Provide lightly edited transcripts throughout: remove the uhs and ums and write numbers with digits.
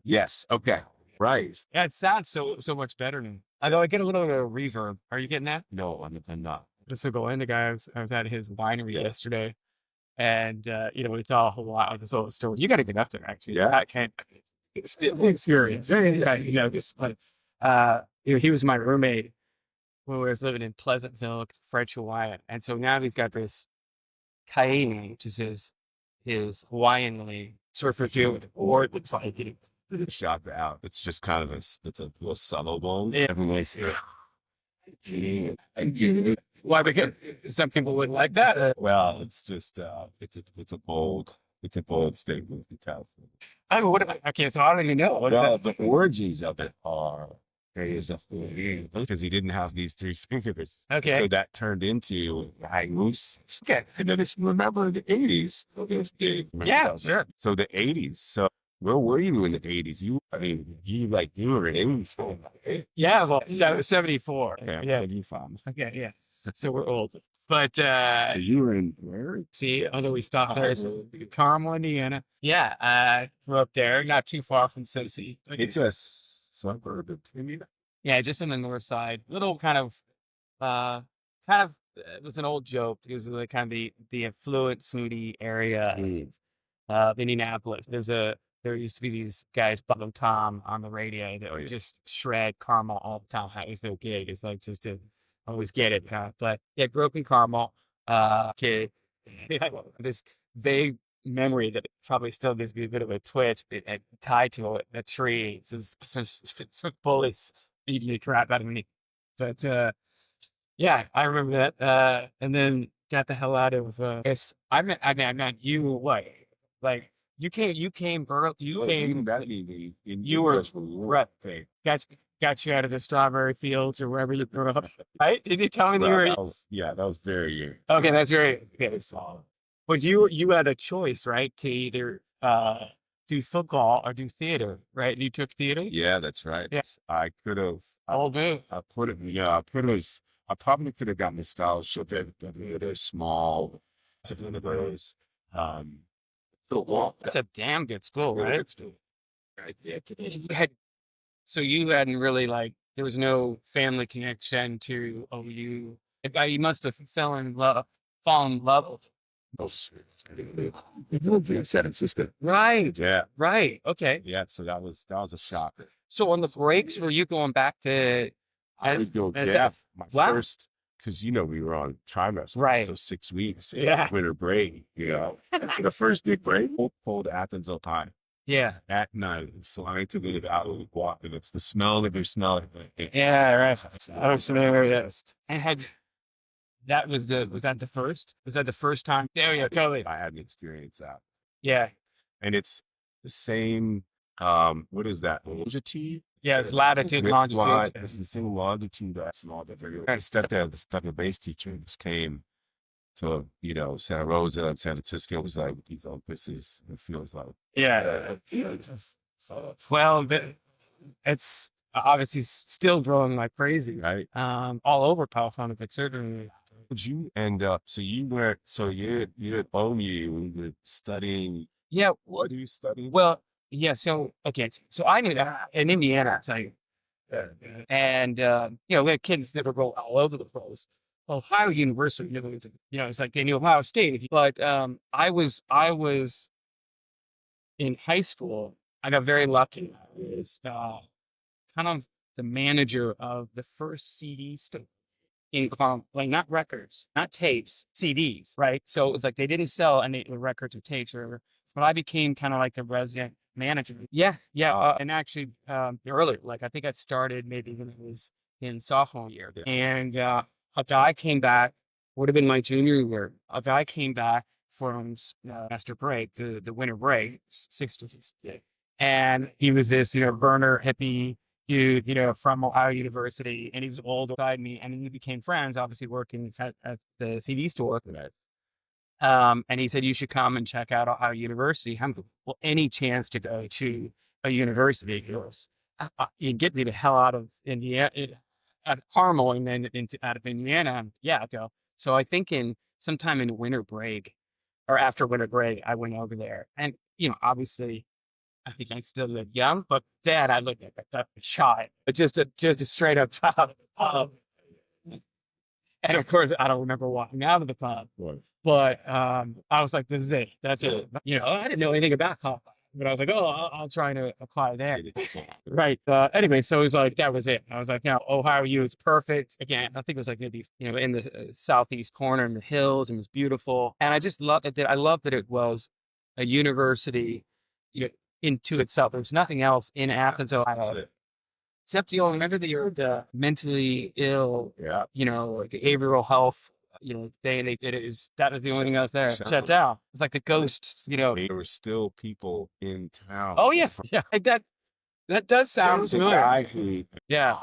Yes. Okay. Right. Yeah, it sounds so much better now. Although I get a little bit of reverb. Are you getting that? No, I'm not. Just to go in, the guy I was at his winery yesterday, and it's all Hawaii. This whole story. You got to get up there, actually. Yeah. I can't. It's the experience. Yeah, just like, he was my roommate when we was living in Pleasantville, French Hawaiian, and so now he's got this Kaini, which is his Hawaiian surfer dude, or it looks like Shot out. It's just kind of it's a little subtle one. yeah. Everyone's here. Why? Because some people wouldn't like that. Well, it's just it's a bold statement to tell. I what? Okay, so I don't even know. What is Well, that? the origins of it are areas of because he didn't have these three fingers. Okay. So that turned into high moose. Okay. And then it's remember the 80s. Yeah, sure. So the 80s. So where were you in the 80s? You were in 80s. Yeah, well, 74. Okay, I'm Yeah. 75. Okay, yeah. So we're old. But So you were in where? see, although we stopped there, it's Carmel, Indiana. Yeah, I grew up there, not too far from Cincy. It's a suburb of Indiana. Yeah, just on the north side. Little kind of it was an old joke because of the kind of the affluent, snooty area of Indianapolis. There used to be these guys, Bob and Tom, on the radio that would just shred Carmel all the time. That was their gig. It's like just to always get it. But yeah, grew up in Carmel. Kid, this vague memory that probably still gives me a bit of a twitch, tied to a tree. Some bullies beating the crap out of me. But yeah, I remember that. And then got the hell out of. Yes, I met you. What? Like you came early. You came. You were right. Got you out of the strawberry fields or wherever you grew up. Right? Did you tell me that you were? That was very Okay, that's very okay. But you had a choice, right, to either do football or do theater, right? You took theater. yeah, that's right. Yes. I could have Old move. I probably could have gotten a scholarship at a small one of those That's a damn good school, right? it's right. Yeah. You had so you hadn't really like there was no family connection to OU. You must have fallen in love with San Francisco. right, Yeah. right. Okay. Yeah. So that was a shock. So on the breaks, were you going back to I would go, as yeah, a my wow, first, because we were on trimester, right? those 6 weeks, Yeah, winter break, the first big break, we'll pull to Athens, Ohio yeah, at night, flying to the valley, walking. It's the smell that you're smelling. yeah. Right. I was familiar. Yes. And had that was that the first? Was that the first time? Yeah, yeah, totally. I had an experience that, Yeah, and it's the same. What is that? Longitude. yeah. It's latitude, longitude. It's the same longitude that's all the very. I stepped there. The base teacher just came to Santa Rosa and San Francisco. It was like it feels like Yeah. Well, it's obviously still growing like crazy, right. all over California, but certainly. Did you end up? So you were. So you at OU. You were studying. Yeah. What are you studying? Well, yeah. So okay. So I knew that in Indiana, so, and we had kids that would go all over the place. Ohio University, it's like they knew Ohio State, but I was in high school. I got very lucky. I was kind of the manager of the first CD store in like not records, not tapes, CDs, right? So it was like they didn't sell any records or tapes or whatever. But I became kind of like the resident manager. Yeah, yeah. And actually, earlier, like I think I started maybe when it was in sophomore year. Yeah. And a guy came back, would have been my junior year. A guy came back from semester break, the winter break, 60s. And he was this, burner hippie dude, from Ohio University, and he was old beside me, and we became friends, obviously working at the CD store. And he said, you should come and check out Ohio University. Well, any chance to go to a university, you get me the hell out of Indiana, out of Carmel, and then out of Indiana. Yeah, I'll go. So I think sometime in winter break or after winter break, I went over there, and obviously I think I still look young, but then I look like a child, just a straight up child. And of course, I don't remember walking out of the pub, Right. but I was like, "This is it. That's it." You know, I didn't know anything about coffee, but I was like, "Oh, I'll try to apply there." Right. Anyway, so it was like that was it. I was like, "Now, Ohio U, it's perfect." Again, I think it was like maybe in the southeast corner in the hills, and it was beautiful. And I just loved it. I loved that it was a university, you know, into itself. There was nothing else in Athens, Ohio. Except you'll remember that you're mentally ill, Yeah. like behavioral health, that was the only thing else there. Shut down. It's like the ghost, There were still people in town. Oh yeah, yeah. Like that does sound familiar. Yeah,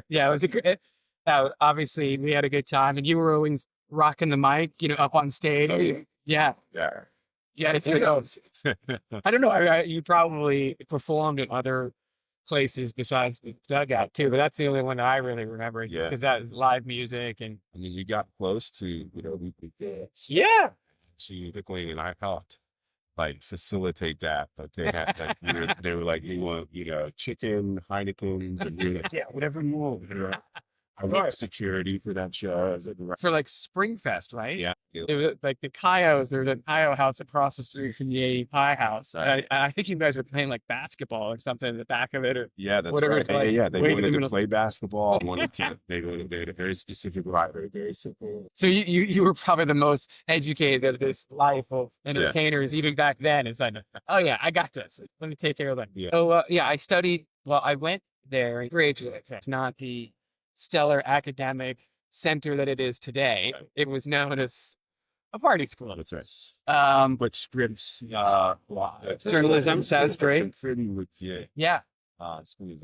yeah. It was a great. Obviously, we had a good time, and you were always rocking the mic, up on stage. Yeah, Yeah. yeah. I don't know. You probably performed in other places besides the dugout too, but that's the only one that I really remember, just Yeah. because that was live music and I mean, you got close to, yeah. so and I helped like facilitate that, but they had they were like, you want, chicken, Heinekens, and we were like, yeah, whatever you want. I worked security for that show. I was like, For like Springfest, right? yeah. It was like the Kayos. There's an Kayo house across the street from the 80 Pie house. I think you guys were playing like basketball or something in the back of it, or Yeah, that's whatever right. it's like. Yeah, they Wait a wanted to minute. play basketball. They had a very specific rider, very simple. So you were probably the most educated of this life of entertainers, even back then. It's like, oh yeah, I got this. Let me take care of that. Yeah. So yeah, I studied. Well, I went there and graduated. It's not the stellar academic center that it is today. It was known as a party school. That's right. But Scripts, journalism sounds great. Pretty legit. Yeah. School.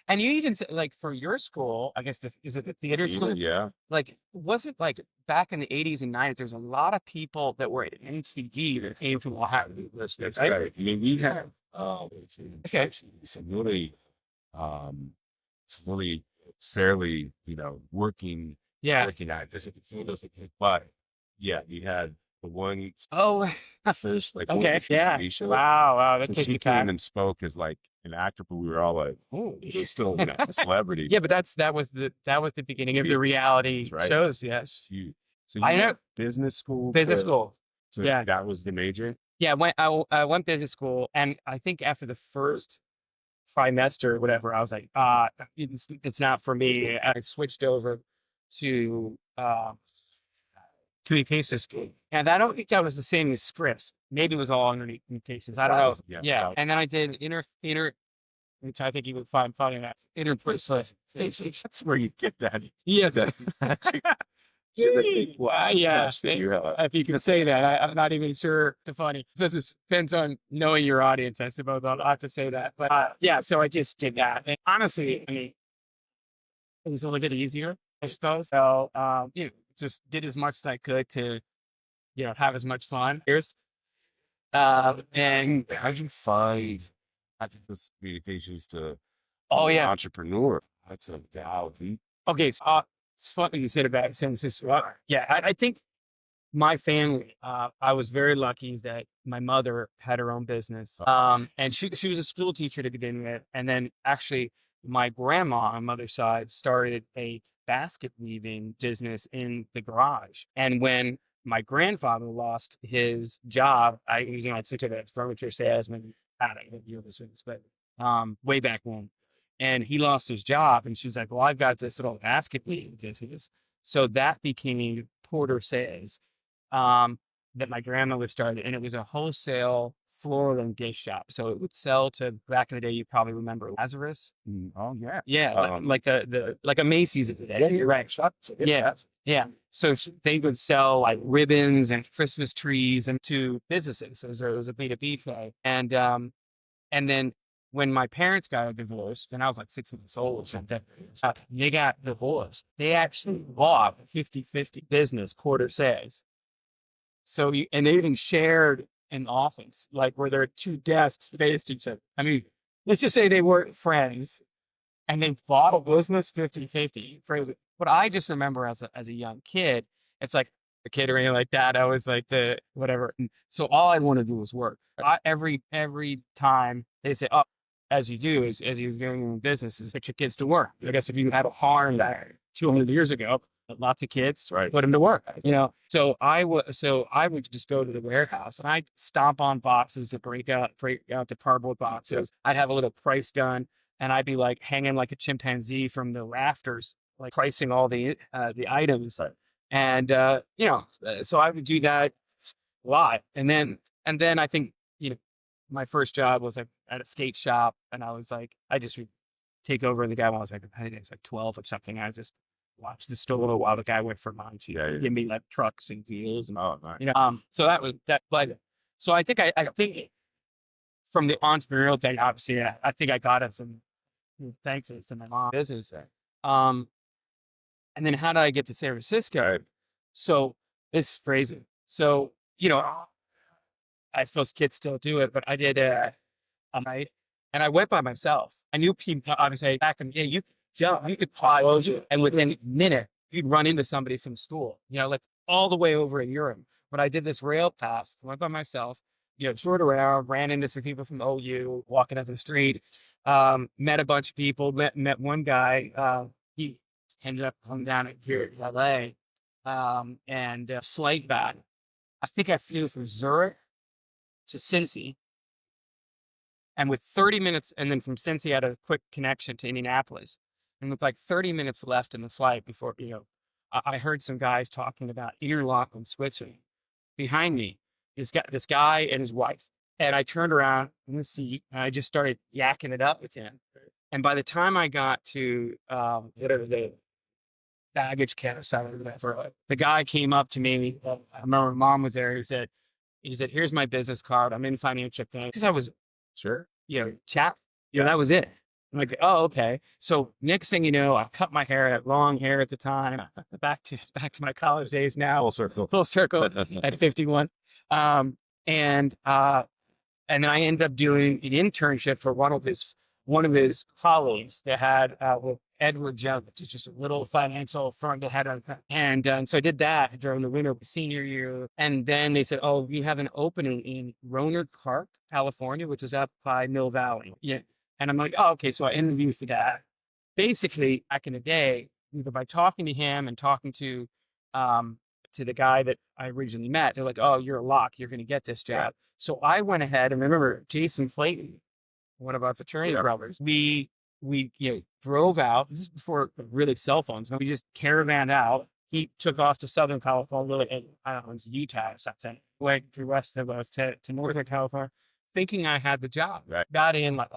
And you even said, like, for your school, I guess, is it the theater school? Yeah. Like, was it like back in the 80s and 90s, there's a lot of people that were at NTD that came from Ohio. That's right. I mean, we had Okay. some really fairly, working at this, but yeah, you had the one Oh, first, like, okay. Yeah. TV show. Wow. That And takes she you back. came and spoke as like an actor, but we were all like, oh, he's still a celebrity. Yeah, but that was the beginning of the reality Right. shows. Yes. Huge. So I you know. went business school. Business school. So Yeah. that was the major. Yeah, I went business school, and I think after the first trimester or whatever, I was like, it's not for me. I switched over to communications school, and I don't think that was the same as Scripps. Maybe it was all underneath communications. I don't know. Yeah. And then I did inter, which I think you would find funny. That interpersonal. That's where you get that. Yes. Yeah. Touch that you have. If you can say that, I'm not even sure it's funny. This depends on knowing your audience, I suppose. I'll have to say that. But yeah, so I just did that. And honestly, I mean, it was a little bit easier, I suppose. So, just did as much as I could to, have as much fun. And How did you find this communications to oh an yeah. entrepreneur? That's a value. Okay, so it's funny you said about Census. Yeah, I think my family, I was very lucky that my mother had her own business. And she was a school teacher to begin with. And then actually my grandma on my mother's side started a basket weaving business in the garage. And when my grandfather lost his job, I was like such a furniture salesman. I don't know if you know this, but way back when. And he lost his job, and she's like, well, I've got this little basket weaving business. So that became Porter Says, that my grandmother started, and it was a wholesale floral and gift shop. So it would sell to, back in the day, you probably remember Lazarus. Oh yeah. Yeah, like like a Macy's. Yeah, you're right. Yeah, yeah. So they would sell like ribbons and Christmas trees and to businesses. So it was a B2B play. And then when my parents got a divorce, and I was like 6 months old or something, they got divorced. They actually bought a 50-50 business, Porter Says. So and they even shared an office, like where there are two desks faced each other. I mean, let's just say they weren't friends, and they bought a business 50-50. Crazy. But I just remember as a young kid, it's like kid or anything like that. I was like the whatever. And so all I want to do was work. Every time they say, "Oh, as you do, as you're doing your business, is get your kids to work." I guess if you had a farm that 200 years ago, lots of kids, Right. put them to work. So I would just go to the warehouse and I'd stomp on boxes to break out the cardboard boxes. I'd have a little price done, and I'd be like hanging like a chimpanzee from the rafters, like pricing all the items. Right. And so I would do that a lot. And then I think, my first job was like at a skate shop, and I was like, I just would take over, and the guy when I was like, I think it was like 12 or something. I just watched the store while the guy went for lunch. He'd give me like trucks and deals, and nice. so that was that. But so I think I think from the entrepreneurial thing, obviously, I think I got it from thanks to my mom's business. And then how did I get to San Francisco? Right. So this is crazy. So, I suppose kids still do it, but I did night, and I went by myself. I knew people, obviously, back in the day, you could jump, you could climb, and within a minute, you'd run into somebody from school, like all the way over in Europe. But I did this rail pass, went by myself, toured around, ran into some people from OU, walking up the street, met a bunch of people, met one guy, he ended up coming down here in LA, and flight back. I think I flew from Zurich to Cincy, and with 30 minutes, and then from Cincy, I had a quick connection to Indianapolis, and with like 30 minutes left in the flight before, I heard some guys talking about Interlaken, Switzerland. Behind me, this guy and his wife, and I turned around in the seat, and I just started yakking it up with him. And by the time I got to whatever the baggage carousel or whatever, the guy came up to me. I remember my mom was there. He said, "Here's my business card. I'm in financial planning." Because I was, chap, that was it. I'm like, "Oh, okay." So next thing you know, I cut my hair, I had long hair at the time, back to my college days now. Full circle at 51. And then I ended up doing an internship for one of his colleagues that had with Edward Jones, which is just a little financial firm that had and so I did that during the winter of senior year. And then they said, "Oh, we have an opening in Rohnert Park, California, which is up by Mill Valley." Yeah. And I'm like, "Oh, okay." So I interviewed for that. Basically, back in the day, either by talking to him and talking to the guy that I originally met, they're like, "Oh, you're a lock. You're going to get this job." So I went ahead and remember Jason Clayton, one of our fraternity brothers. We drove out. This is before really cell phones. We just caravanned out. He took off to Southern California, and I don't know, it was Utah or something. Went through west of to Northern California, thinking I had the job. Right. Got in like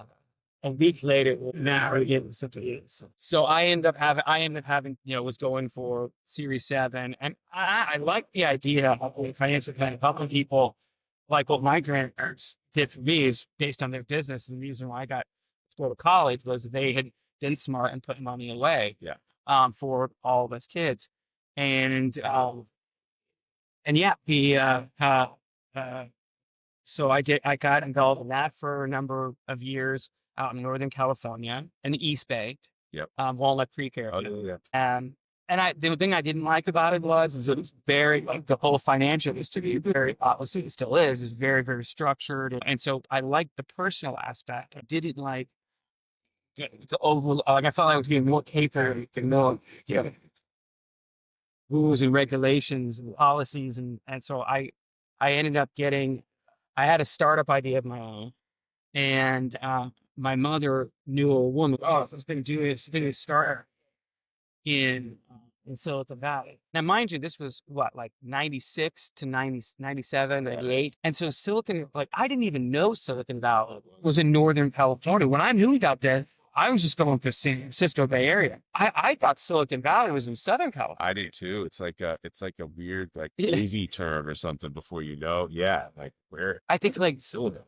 a week later. Now we're getting something. So I ended up having, was going for Series 7, and I like the idea of financial planning, helping people. Like what my grandparents did for me is based on their business. And the reason why I got to go to college was they had been smart and put money away for all of us kids. And so I got involved in that for a number of years out in Northern California and the East Bay, Walnut Creek area. And the thing I didn't like about it was it was very, like, the whole financial industry, very, obviously it still is very, very structured. And so I liked the personal aspect. I didn't like the overall, like I felt like I was getting more paper and more, rules and regulations and policies. And so I ended up I had a startup idea of my own. And my mother knew a woman, she's been doing a startup in Silicon Valley. Now, mind you, this was like 96 to 90, 97, 98. And so I didn't even know Silicon Valley was in Northern California. When I moved out there, I was just going to San Francisco Bay Area. I thought Silicon Valley was in Southern California. I do too. It's like a weird AV term or something before you know. Yeah. Like where? I think Silicon.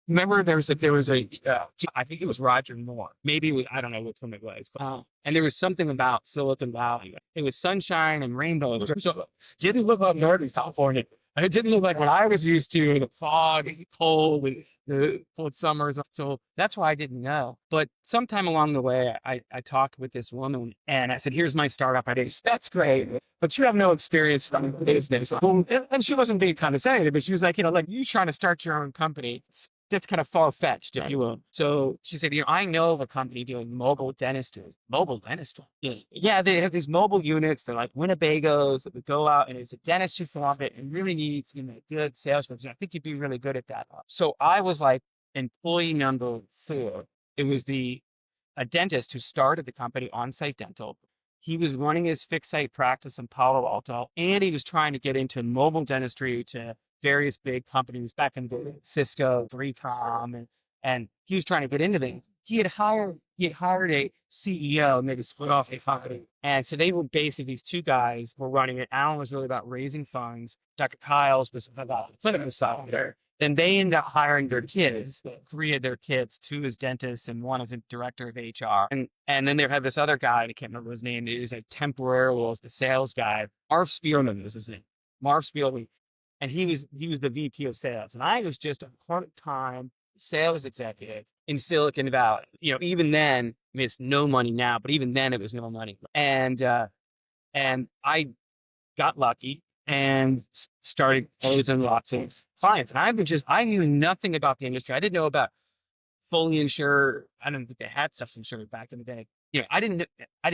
Remember, there was I think it was Roger Moore. Maybe I don't know what something it was. But, and there was something about Silicon Valley. It was sunshine and rainbows. So didn't look like Northern California And it didn't look like what I was used to, the fog, and cold, and the cold summers. So that's why I didn't know. But sometime along the way, I talked with this woman and I said, here's my startup idea. That's great, but you have no experience from business. And she wasn't being condescending, but she was like, like you trying to start your own company. That's kind of far-fetched, if you will. So she said, I know of a company doing mobile dentistry. Mobile dentistry? Yeah, they have these mobile units. They're like Winnebagos that would go out, and it's a dentistry from it and really needs a good salesperson. I think you'd be really good at that. So I was like employee number 4. It was a dentist who started the company, On-Site Dental. He was running his fixed site practice in Palo Alto, and he was trying to get into mobile dentistry to various big companies back in the Cisco, 3Com, and he was trying to get into things. He had hired a CEO and maybe split off a company. And so they were basically, these 2 guys were running it. Alan was really about raising funds. Dr. Kyles was about the clinical side there. Then they ended up hiring their kids, 3 of their kids, 2 as dentists and 1 as a director of HR. And then they had this other guy, I can't remember his name. He was a temporary, was the sales guy. Marv Spielman was his name. Marv Spielman. And he was the VP of sales. And I was just a part-time sales executive in Silicon Valley. Even then, I mean, it's no money now, but even then it was no money. And I got lucky and started closing lots of clients. And I knew nothing about the industry. I didn't know about fully insured. I don't think they had self-insured back in the day. I didn't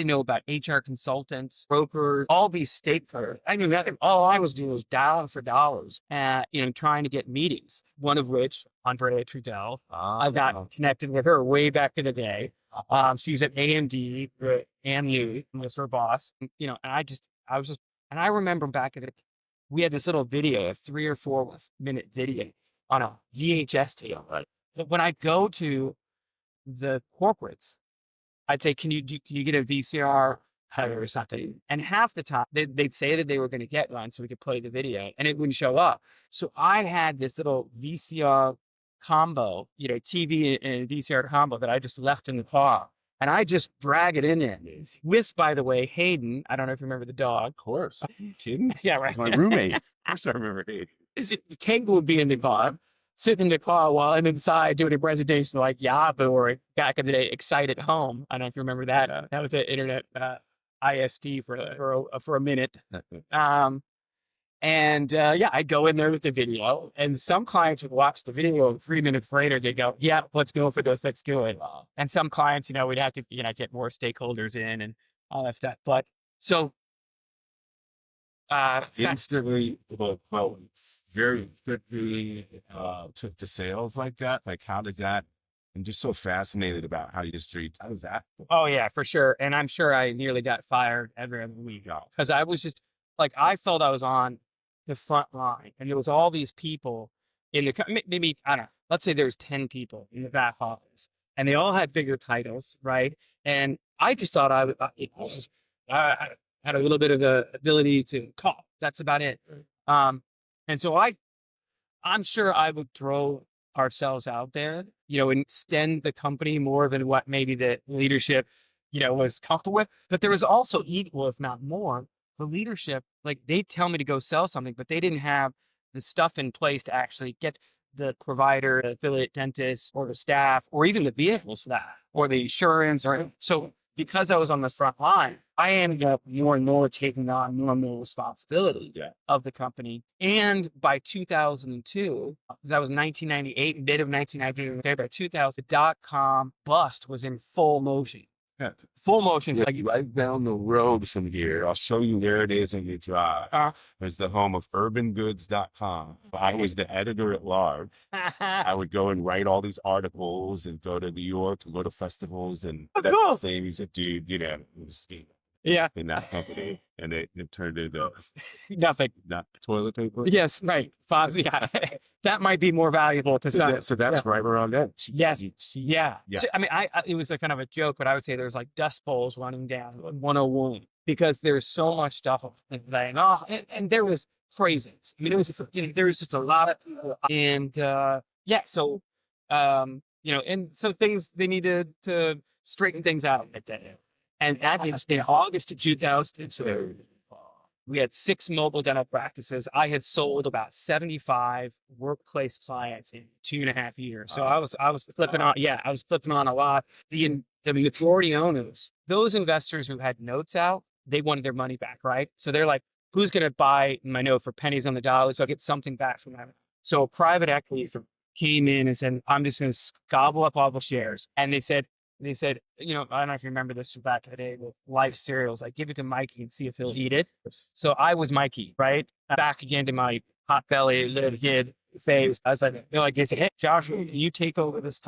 know about HR consultants, brokers, all these state players. I knew nothing. All I was doing was dialing for dollars, trying to get meetings. One of which, Andrea Trudell, I got connected with her way back in the day. She was at AMD, Ann Lee was her boss. And I remember back in the, we had this little video, a 3 or 4 minute video on a VHS tape. Right? But when I go to the corporates, I'd say, can you get a VCR or something? And half the time they'd say that they were going to get one so we could play the video, and it wouldn't show up. So I had this little VCR combo, TV and VCR combo that I just left in the car. And I just drag it in there with, by the way, Hayden. I don't know if you remember the dog. Of course. Are you kidding? Yeah, right. My roommate. Of course I remember Hayden. Tank would be in the car, sitting in the car while I'm inside doing a presentation like Yahoo or back in the day, Excited Home. I don't know if you remember that. That was an internet ISP for a minute. I'd go in there with the video, and some clients would watch the video, and 3 minutes later they go, yeah, let's go for this, let's do it. And some clients, we'd have to, get more stakeholders in and all that stuff. But so instantly, well, very quickly took to sales like that. Like, how does that? I'm just so fascinated about how you street. How does that? Oh yeah, for sure. And I'm sure I nearly got fired every other week because I was just like, I felt I was on the front line, and there was all these people in the, maybe, I don't know, let's say there's 10 people in the back office, and they all had bigger titles, right? And I just thought I had a little bit of the ability to talk. That's about it. And so I'm sure I would throw ourselves out there, and extend the company more than what maybe the leadership, was comfortable with. But there was also equal, if not more, the leadership, like they'd tell me to go sell something, but they didn't have the stuff in place to actually get the provider, the affiliate dentist, or the staff, or even the vehicles for that, or the insurance. So because I was on the front line, I ended up more and more taking on more and more responsibility of the company. And by 2002, that was 1998, mid of 1998, by 2000, the .com bust was in full motion. Yeah. Full motion. Yeah, like right down the road from here. I'll show you where it is in your drive. It's the home of urbangoods.com. I was the editor at large. I would go and write all these articles and go to New York and go to festivals and cool. things. Dude, it was in that company, and it turned into nothing. Not toilet paper. Yes, right. Yeah. That might be more valuable to some. So that's right around that. Yes. Yeah. So, I mean, it was a kind of a joke, but I would say there's like dust bowls running down 101 because there's so much stuff laying off, and there was phrases. I mean, it was there was just a lot of people, and so and so things they needed to straighten things out at that. And that means in August of 2002, We had 6 mobile dental practices. I had sold about 75 workplace clients in 2.5 years. So I was flipping on. Yeah, I was flipping on a lot. The majority owners, those investors who had notes out, they wanted their money back, right? So they're like, who's going to buy my note for pennies on the dollar? So I'll get something back from them. So private equity came in and said, I'm just going to gobble up all the shares. And they said, I don't know if you remember this from back in the day with Life cereals, like give it to Mikey and see if he'll eat it. So I was Mikey, right? Back again to my hot belly little kid phase. I was like, they said, hey, Joshua, you take over this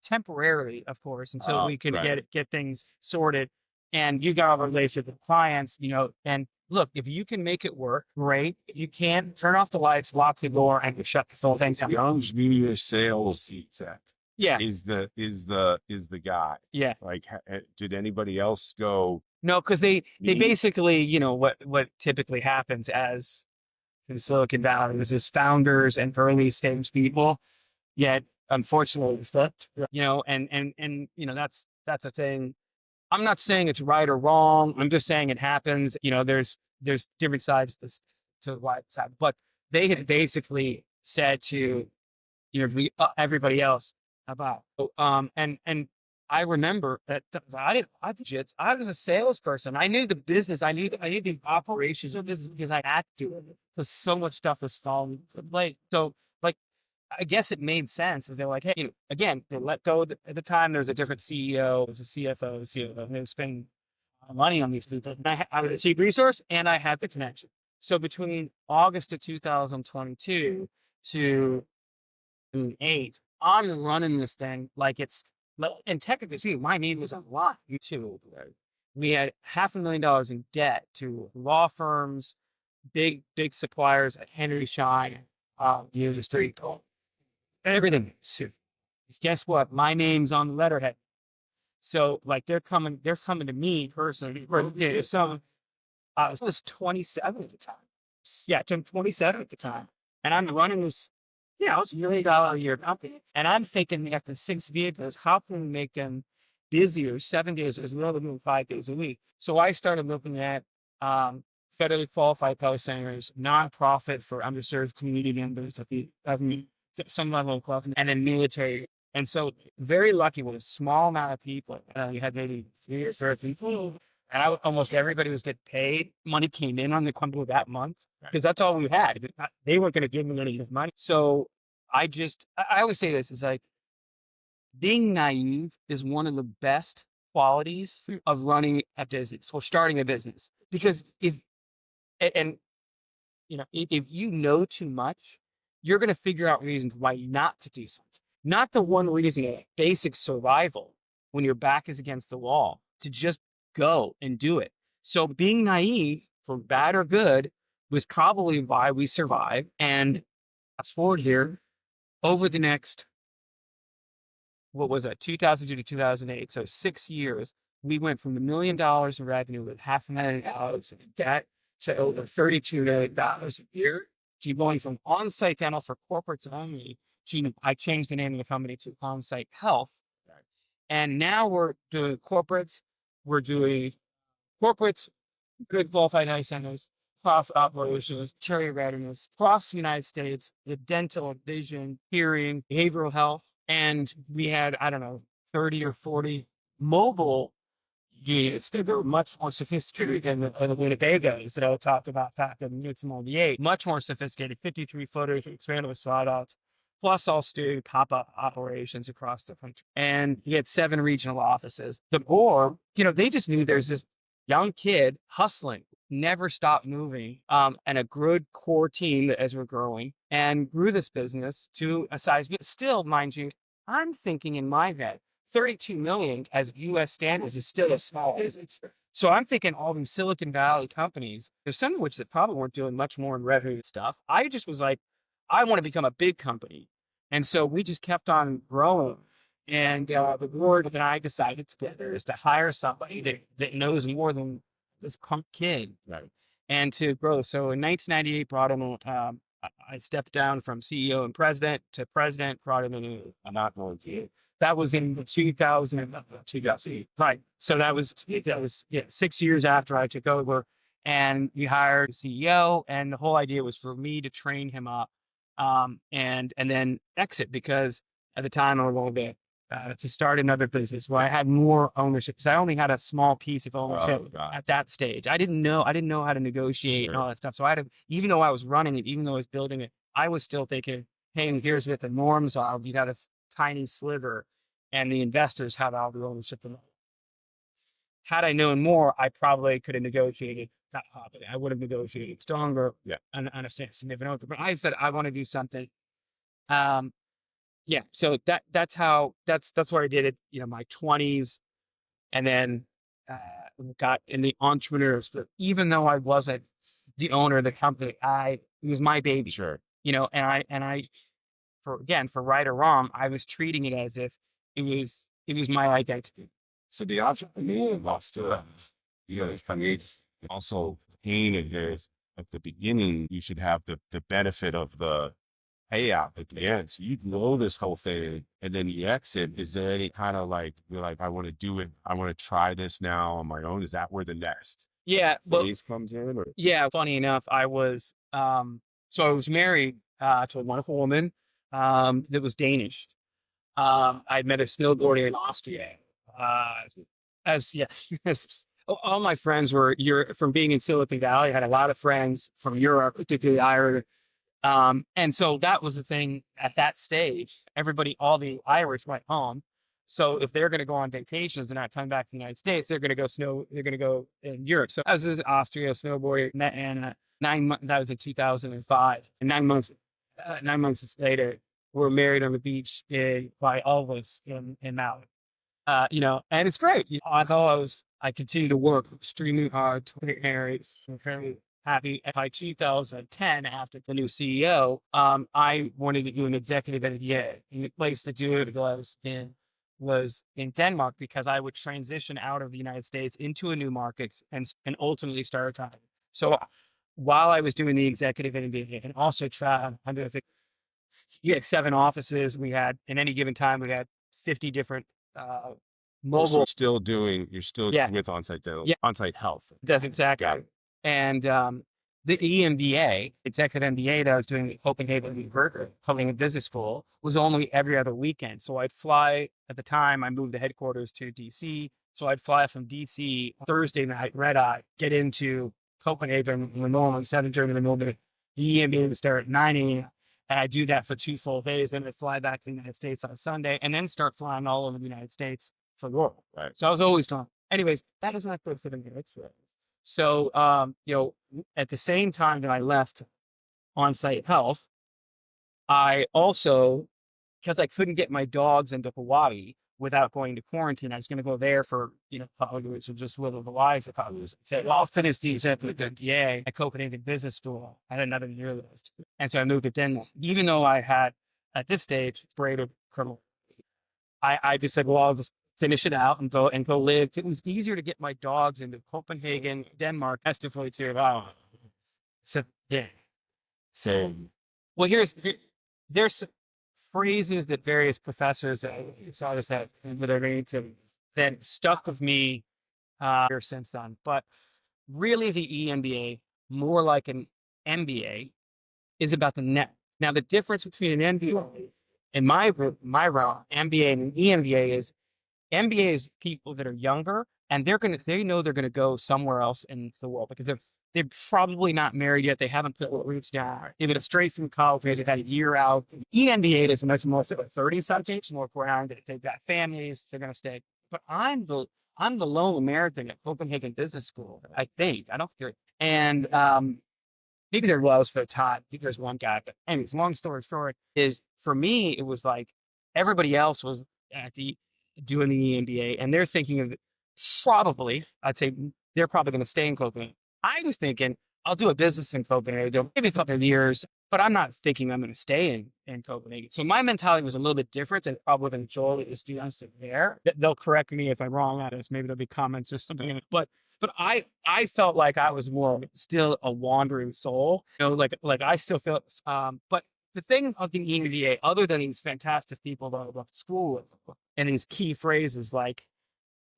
temporarily, of course, until we can get things sorted. And you got a relationship with clients, and look, if you can make it work, great. If you can't, turn off the lights, lock the door, and shut the whole thing down. Young's New Year's sales exec. Yeah. Is the guy. Yeah. Like, did anybody else go? No, because they basically, what typically happens as in Silicon Valley is founders and early stage people, yet unfortunately it's flipped, and that's a thing. I'm not saying it's right or wrong. I'm just saying it happens. There's different sides to why it's happened. But they had basically said to, everybody else about, and I remember that I didn't have budgets. I was a salesperson. I knew the business. I knew the operations of business because I had to, because so much stuff was falling into place. So, I guess it made sense. Is they're like, hey, again, they let go at the time. There was a different CEO, there was a CFO, and they were spending money on these people. And I was a cheap resource, and I had the connection. So between August of 2022 to 2008, I'm running this thing like it's. And technically, see, my need was a lot. We had $500,000 in debt to law firms, big suppliers at Henry Schein, industry, everything. So, guess what? My name's on the letterhead. So, they're coming to me personally. So, I was 27 at the time. Yeah, I'm 27 at the time, and I'm running this. Yeah, it's $1 million a year company. And I'm thinking after 6 vehicles, how can we make them busier 7 days as well than 5 days a week? So I started looking at federally qualified health centers, nonprofit for underserved community members of the government, some level of qualification, and then military. And so very lucky with a small amount of people. You had maybe 3 or 4 people. And almost everybody was getting paid. Money came in on the company that month because that's all we had. They weren't going to give me any money. So I always say this is like being naive is one of the best qualities of running a business or starting a business. Because if you know too much, you're going to figure out reasons why not to do something. Not the one reason, basic survival when your back is against the wall, to just go and do it. So being naive, for bad or good, was probably why we survived. And fast forward here, over the next, 2002 to 2008, so 6 years, we went from $1 million in revenue with $500,000 in debt to over $32 million a year. So you're going from on-site dental for corporates only to, I changed the name of the company to On-Site Health. And now we're doing corporates. We're doing corporates, good qualified health centers, profit operations, cherry readiness across the United States, the dental, vision, hearing, behavioral health. And we had, 30 or 40 mobile units that were much more sophisticated than the Winnebagos that I talked about back in 1998. Much more sophisticated, 53 footers, expandable slide outs, plus all studio pop-up operations across the country. And we had 7 regional offices. The board, they just knew there's this young kid hustling, never stopped moving, and a good core team as we're growing, and grew this business to a size. Still, mind you, I'm thinking in my head, 32 million as U.S. standards is still a small business. So I'm thinking all these Silicon Valley companies, there's some of which that probably weren't doing much more in revenue stuff. I just was like, I want to become a big company. And so we just kept on growing. And the board and I decided together is to hire somebody that knows more than this punk kid. Right. And to grow. So in 1998, brought him, I stepped down from CEO and president to president, brought him in. I'm not going to. That was in 2000. Right. So that was 6 years after I took over. and we hired a CEO, and the whole idea was for me to train him up, and then exit, because at the time I wanted to start another business where I had more ownership, because I only had a small piece of ownership at that stage. I didn't know how to negotiate and all that stuff. So I had to, even though I was running it, even though I was building it, I was still thinking, hey, here's what the norms are. We got a tiny sliver, and the investors have all the ownership. Had I known more, I probably could have negotiated. I would have negotiated stronger on a significant offer. But I said I want to do something. Yeah. So that's what I did it. My 20s, and then got in the entrepreneurs. But even though I wasn't the owner of the company, it was my baby. Sure. And I for right or wrong, I was treating it as if it was my identity. So the entrepreneur lost to I mean, also pain is at the beginning, you should have the benefit of the payout at the end. So you know this whole thing, and then you exit. Is there any kind of like, you're like, I want to do it, I want to try this now on my own? Is that where the next phase comes in? Or? Yeah, funny enough, I was so I was married to a wonderful woman that was Danish. I'd met her snowboarding in Austria. All my friends were from being in Silicon Valley. I had a lot of friends from Europe, particularly Ireland. And so that was the thing at that stage. All the Irish went home. So if they're going to go on vacations and not come back to the United States, they're going to go in Europe. So I was in Austria snowboarding, met Anna 9 months. That was in 2005. And 9 months later, we were married on the beach by Elvis in Maui. And it's great. Although I continued to work extremely hard to get married, I'm very happy. By 2010, after the new CEO, I wanted to do an executive MBA. And the place to do it was in Denmark, because I would transition out of the United States into a new market and ultimately start a company. So while I was doing the executive MBA and also we had 7 offices. We had, in any given time, we had 50 different mobile. So you're still with on-site health. That's exactly. And the EMBA, Executive MBA, that I was doing at Copenhagen Business School, was only every other weekend. So I'd fly, at the time, I moved the headquarters to DC. So I'd fly from DC Thursday night, red eye, get into Copenhagen in the morning, 7:30 in the morning. The EMBA would start at 9 a.m. And I do that for 2 full days. Then I'd fly back to the United States on a Sunday, and then start flying all over the United States for work. Right. So I was always gone. Anyways, that was not good for the marriage. So, at the same time that I left on-site health, I also, because I couldn't get my dogs into Hawaii without going to quarantine, I was going to go there for, a couple of years, or just with the wife. I said, well, I'll finish the executive MBA at Copenhagen Business School. I had another year left. And so I moved to Denmark, even though I had, at this stage, greater criminal. I just said, well, I'll just finish it out and go live. It was easier to get my dogs into Copenhagen, Denmark, estively too. So, yeah. So, well, there's phrases that various professors saw this have that stuck with me here since then. But really, the EMBA, more like an MBA, is about the net. Now, the difference between an MBA and my realm, MBA and an EMBA, is MBA is people that are younger, and they know they're gonna go somewhere else in the world, because they're probably not married yet. They haven't put roots down. They've been straight from college. They've had a year out. EMBA is much more for 30-something, more grounded. They've got families. They're gonna stay. But I'm the lone American at Copenhagen Business School. I think I don't hear it. And maybe there was for a time. I think there's one guy. But anyways, long story short, is for me it was like everybody else was doing the EMBA, and they're thinking of I'd say they're probably going to stay in Copenhagen. I was thinking, I'll do a business in Copenhagen, maybe a couple of years, but I'm not thinking I'm going to stay in Copenhagen. So my mentality was a little bit different than probably the majority of the students there. They'll correct me if I'm wrong on this. Maybe there'll be comments or something. But I felt like I was more still a wandering soul. Like I still feel, but the thing of the EMBA, other than these fantastic people that I left school with, and these key phrases like,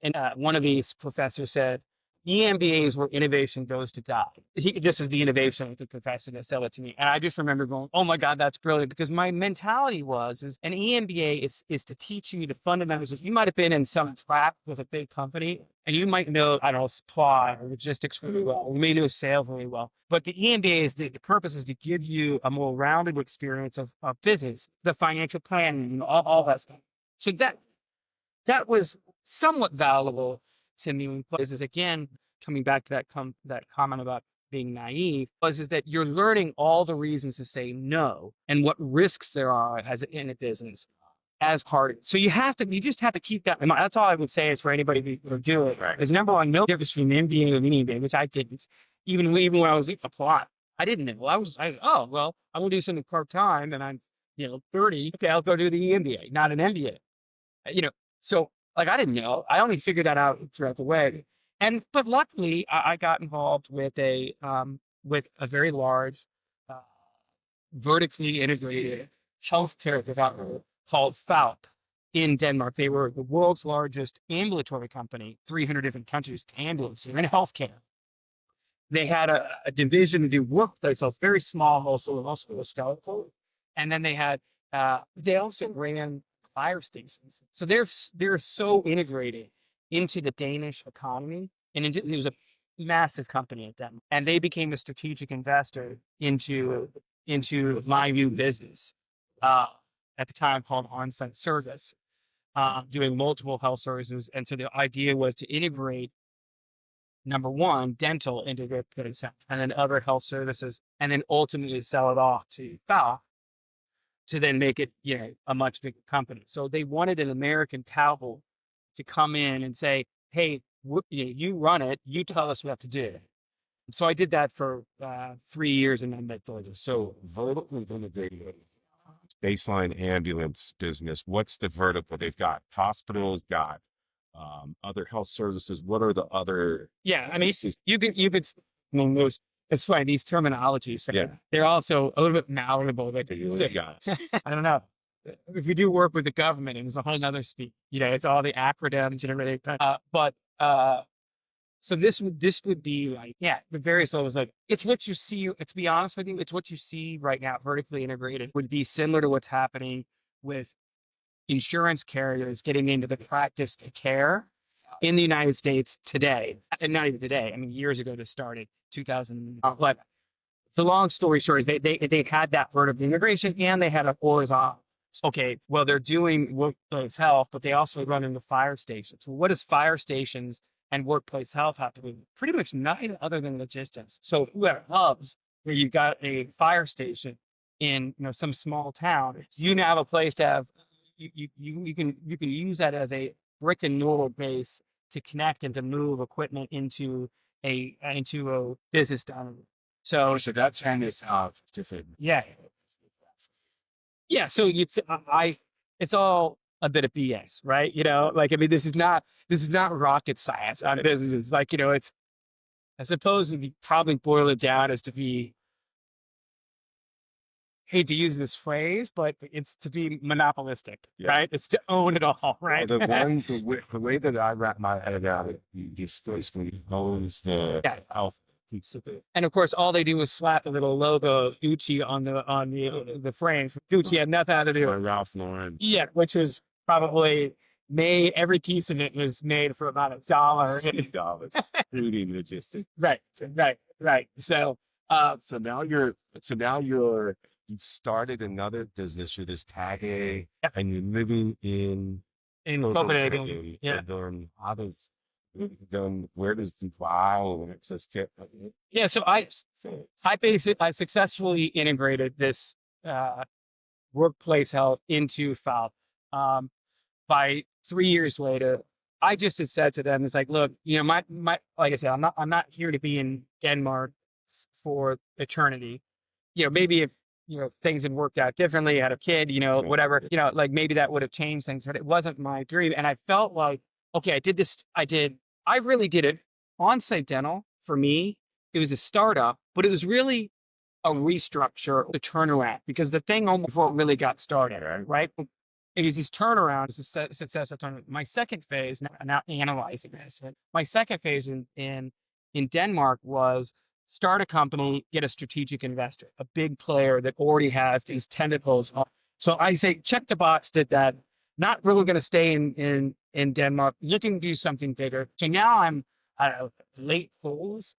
and one of these professors said, EMBA is where innovation goes to die. This is the innovation of the professor that sell it to me. And I just remember going, oh my God, that's brilliant. Because my mentality is an EMBA is to teach you the fundamentals. You might have been in some trap with a big company and you might know, I don't know, supply or logistics really well. You may know sales really well. But the EMBA is the purpose is to give you a more rounded experience of business, the financial planning, all that stuff. So that was somewhat valuable to me. This is again coming back to that comment about being naive, is that you're learning all the reasons to say no and what risks there are in a business as part. So you just have to keep that in mind. That's all I would say is for anybody who do it. Right. Is number one, no difference between an MBA and an EMBA, which I didn't. Even when I was applying, I didn't know. I was oh well, I will do something part time, and I'm 30. Okay, I'll go do the EMBA, not an MBA. So. Like I didn't know. I only figured that out throughout the way. But luckily I got involved with a very large, vertically integrated healthcare provider called Falck in Denmark. They were the world's largest ambulatory company, 300 different countries, ambulance in healthcare. They had a division to do workplace, so very small, also skeletal. And then they also ran fire stations. So they're so integrated into the Danish economy, and it was a massive company at them. And they became a strategic investor into my new business at the time called On-Site Service, doing multiple health services. And so the idea was to integrate, number one, dental into their place, and then other health services, and then ultimately sell it off to Falck to then make it, a much bigger company. So they wanted an American cowboy to come in and say, hey, you run it, you tell us what to do. So I did that for 3 years and then met Georgia. So vertically integrated baseline ambulance business, what's the vertical? They've got hospitals, got other health services. What are the other? Yeah, I mean, it's funny, these terminologies, they're also a little bit malleable. I don't know. If you do work with the government, and it's a whole nother speak, it's all the acronyms and everything. So this would be like, the various levels. Like, it's what you see, to be honest with you, it's what you see right now, vertically integrated, would be similar to what's happening with insurance carriers getting into the practice of care in the United States today. And not even today, I mean, years ago this started. 2000. But the long story short is they had that vertical integration and they had a horizontal. Okay, well, they're doing workplace health, but they also run into fire stations. Well, what does fire stations and workplace health have to do? Pretty much nothing other than logistics. So if you have hubs where you've got a fire station in some small town, you now have a place to have you can use that as a brick and mortar base to connect and to move equipment into a business down. So that's kind of different. Yeah. So it's all a bit of BS, right? This is not rocket science on business. Like, it's, I suppose we probably boil it down as to be, hate to use this phrase, but it's to be monopolistic, right? It's to own it all, right? Well, the way that I wrap my head around it, this basically owns the alpha piece of it. And of course, all they do is slap a little logo of Gucci on the frames. Gucci had nothing to do with Ralph Lauren. Yeah, which was probably every piece of it was made for about $1. Including logistics. Right. So you've started another business. You're this tagging, and you're living in Copenhagen. Yeah. Where does the file and access get? Yeah. So I successfully integrated this workplace health into Falck. By 3 years later, I just had said to them, it's like, look, my like I said, I'm not here to be in Denmark for eternity. Maybe if things had worked out differently, I had a kid, whatever, like maybe that would have changed things, but it wasn't my dream. And I felt like, okay, I really did it. On-site dental, for me, it was a startup, but it was really a restructure, the turnaround, because the thing almost really got started, right? it was these turnarounds, successful turnaround. My second phase, now analyzing this, right? My second phase in Denmark was start a company, get a strategic investor, a big player that already has these tentacles. So I say, check the box, did that. Not really going to stay in Denmark, looking to do something bigger. So now I'm late 40s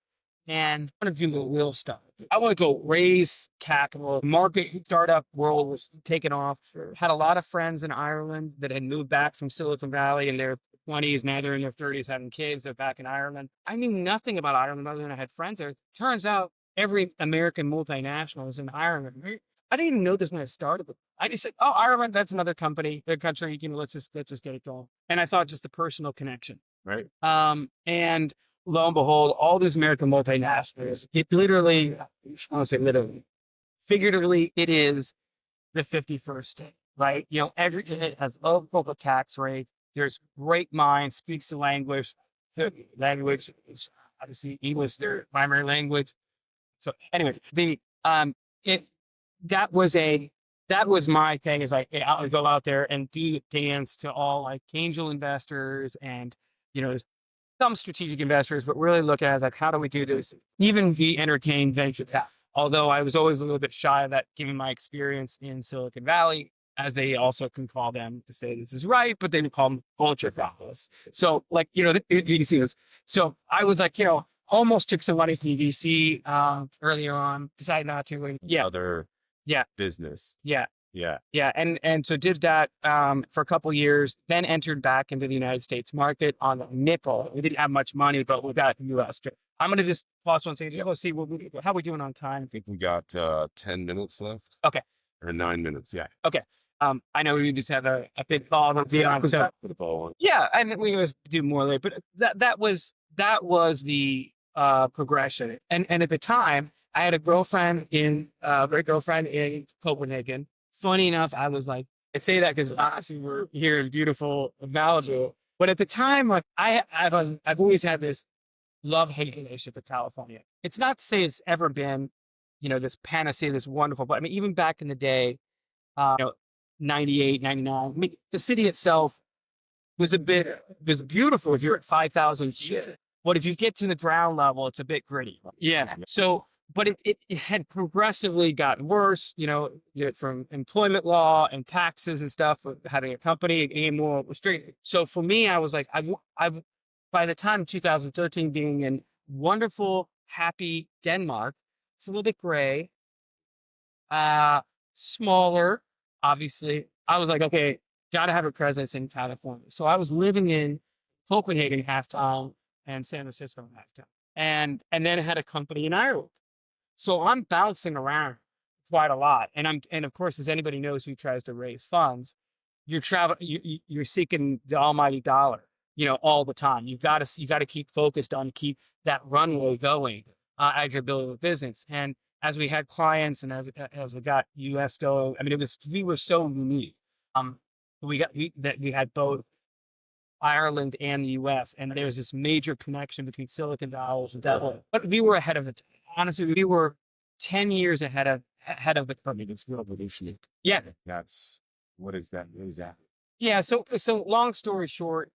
and I want to do the real stuff. I want to go raise capital. Market startup world was taking off. Had a lot of friends in Ireland that had moved back from Silicon Valley in their 20s. Now they're in their 30s having kids. They're back in Ireland. I knew nothing about Ireland other than I had friends there. Turns out every American multinational is in Ireland. I didn't even know this when I started. I just said, "Oh, Ireland, that's another company, a country. Let's just get it going." And I thought just the personal connection, Right. And lo and behold, all these American multinationals, it literally, I don't say literally, figuratively, it is the 51st state, right? It has low corporate tax rate. There's great minds, speaks the language. The language is obviously English, their primary language. So, anyways, that was my thing, is like, I would go out there and do dance to all like angel investors and, some strategic investors, but really look at it as like, how do we do this? Even be entertained venture capital. Although I was always a little bit shy of that, given my experience in Silicon Valley, as they also can call them to say this is right, but they would call them vulture capitalists. So like, the VCs. So I was like, almost took some money from VC earlier on, decided not to. Yeah. Other Yeah. business. Yeah. Yeah. Yeah. And so did that for a couple of years, then entered back into the United States market on a nickel. We didn't have much money, but we got US. I'm going to just pause one second. Just go see how we doing on time. I think we got 10 minutes left. Okay. Or 9 minutes. Yeah. Okay. I know we just have a big ball to be on. So For the ball one. yeah, and we always do more later, but that was the progression. And at the time, I had a great girlfriend in Copenhagen. Funny enough, I was like, I say that because obviously we're here in beautiful Malibu, but at the time, like I've always had this love-hate relationship with California. It's not to say it's ever been, this panacea, this wonderful, but I mean, even back in the day, 98, 99, I mean, the city itself was beautiful if you're at 5,000 feet. But if you get to the ground level, it's a bit gritty. Yeah. So, but it had progressively gotten worse, from employment law and taxes and stuff, having a company and more restricted. So for me, I was like, I've by the time 2013 being in wonderful, happy Denmark, it's a little bit gray, smaller, obviously. I was like, okay, got to have a presence in California. So I was living in Copenhagen half-time and San Francisco half-time. And then had a company in Ireland. So I'm bouncing around quite a lot. And of course, as anybody knows who tries to raise funds, you're seeking the almighty dollar, all the time. You got to keep focused on keep that runway going as you're building a business. And as we had clients and as we got US going, I mean, we were so unique. We had both Ireland and the US, and there's this major connection between Silicon Valley and Dublin. But we were ahead of the time. Honestly, we were 10 years ahead of the curve. It's revolutionary. Yeah. What is that? Yeah. So long story short,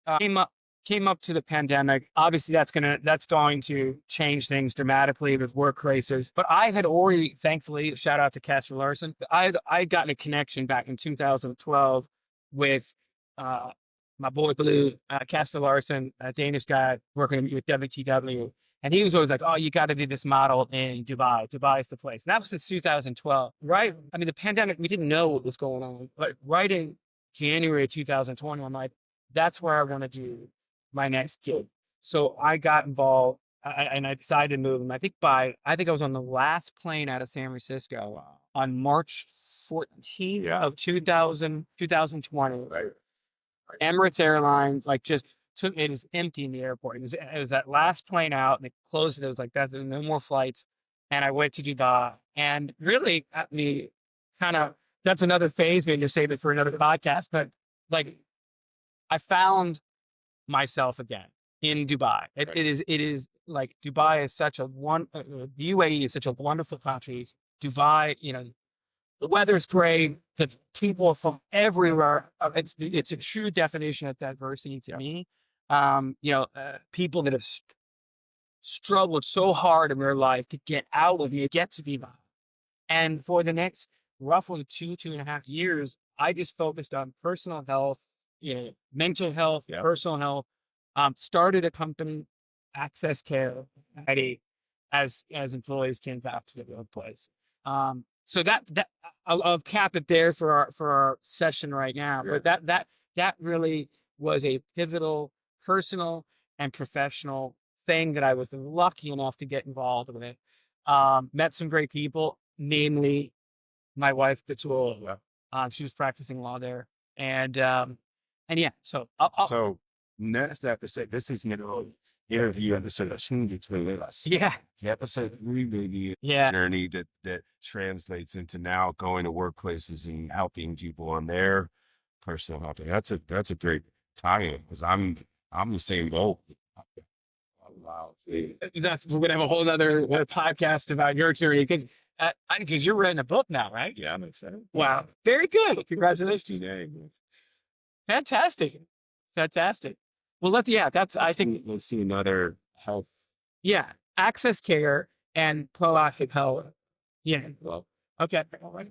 came up to the pandemic. Obviously that's going to change things dramatically with work crisis. But I had already, thankfully, shout out to Casper Larson, I'd gotten a connection back in 2012 with my boy Blue, Casper Larson, a Danish guy working with WTW. And he was always like, "Oh, you got to do this model in Dubai. Dubai is the place." And that was in 2012, right? I mean, the pandemic, we didn't know what was going on. But right in January of 2020, I'm like, that's where I want to do my next gig. So I got involved and I decided to move. And I think I was on the last plane out of San Francisco on March 14th of 2020. Right. Emirates Airlines, it was empty in the airport. It was that last plane out and it closed. It was like, there's no more flights. And I went to Dubai and really got me that's another phase, maybe to save it for another podcast. But I found myself again in Dubai. It is like Dubai is such the UAE is such a wonderful country. Dubai, the weather's great. The people from everywhere. It's a true definition of diversity to me. People that have struggled so hard in their life to get out of it, get to Viva. And for the next roughly 2.5 years, I just focused on personal health, mental health, personal health. Started a company, Access Care, as employees came back to the workplace. So that I'll cap it there for our session right now. But that really was a pivotal personal and professional thing that I was lucky enough to get involved with. Met some great people, namely my wife, Betul. She was practicing law there, and yeah. So so next episode, this is interview episode between us. Yeah. The episode 3 maybe journey that translates into now going to workplaces and helping people on their personal health. That's a great tie-in because I'm the same boat. Wow. We're gonna have a whole other podcast about your journey because you're writing a book now, right? Yeah, I'm excited. Wow, very good. Congratulations. Fantastic. Well, let's see another health. Yeah, Access Care and proactive health. Yeah. Well, okay. All right.